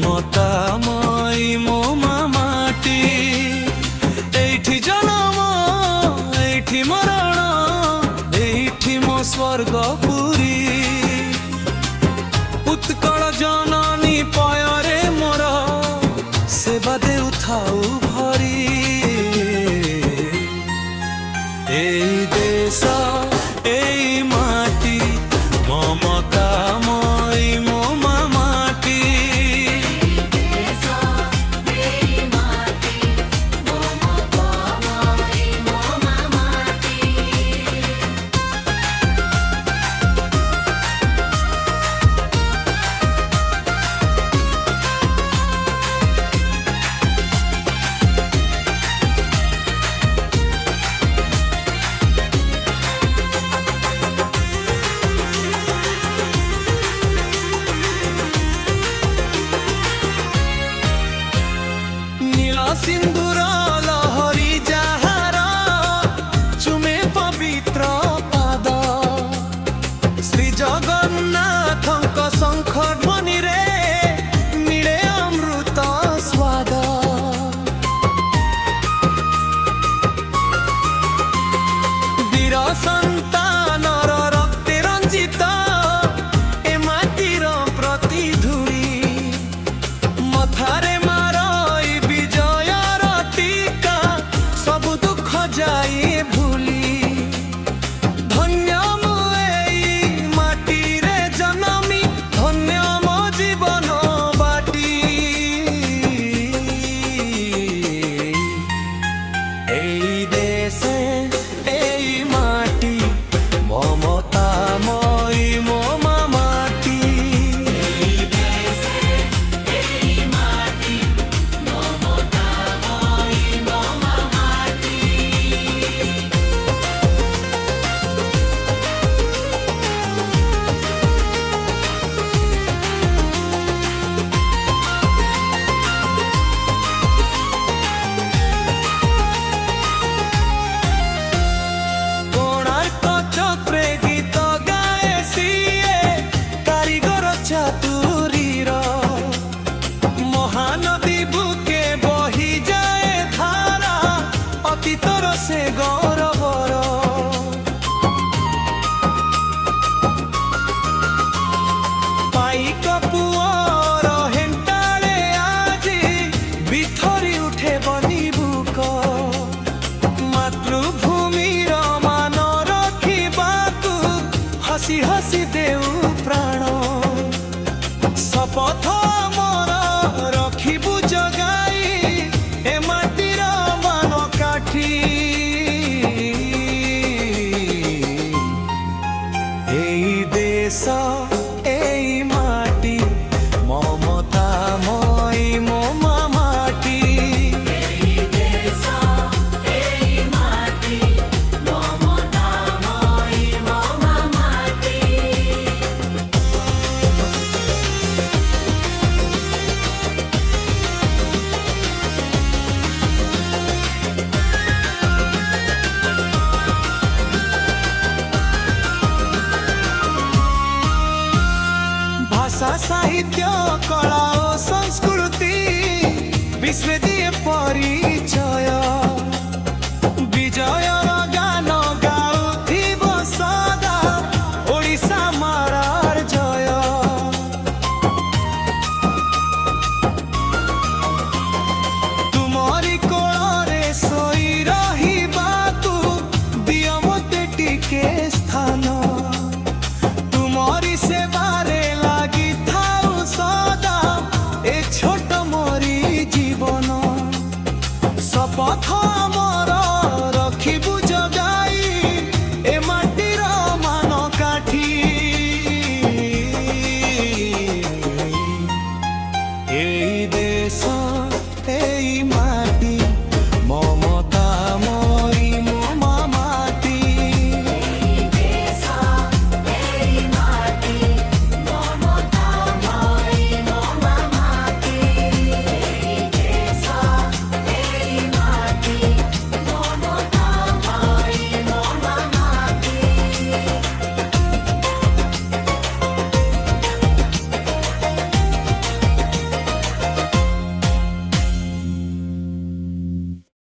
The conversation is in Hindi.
মমতাময়ী মো মাটি এইঠি জনম এইঠি মରଣ এইঠি মো স্বর্গপুরী উৎকଳ জননী পୟରେ মোর সেবা দেউথাউ ভরি এই দেশ এই মাটি মমতাময়ী মো মাটি सिंदूर लहरी जहार चुमे पवित्र पाद श्री जगन्नाथ शंख ध्वनि रे मिले अमृत स्वाद वीर संतानर रक्ते रंजित ए माटीर प्रतिधूरी मथारे जाए भूली धन्य मु एई माटी रे जनमी धन्य मो जीवन बाटी एई देशे एई माटी ममतामयी मो माटी महानदी बुके बही जाए धारा अतीतर से गौरवर पाइक पुअर हेन्टाळे आजी बिथरी उठे बनी बुक मातृभूमिर मान रखिबाकु हसी हसी देउ प्राण शपथ मोर रखिबु जगाई ए माटीर मान काठी एई देश एई माटी ममतामयी मो माटी भाषा साहित्य कला और संस्कृति विश्व दिए परिचय विजय गान गाउथिब सदा ओडिशा मारार जय तुमरी कोଳରେ सोई रहिबाकु दियो मते टिके स्थान तुमरी सेवारे लागी थाउ सदा ए छोट मोरी जीवन शपथ मोर रखिबु जगाई ए माटीर मान काठी एई देश एई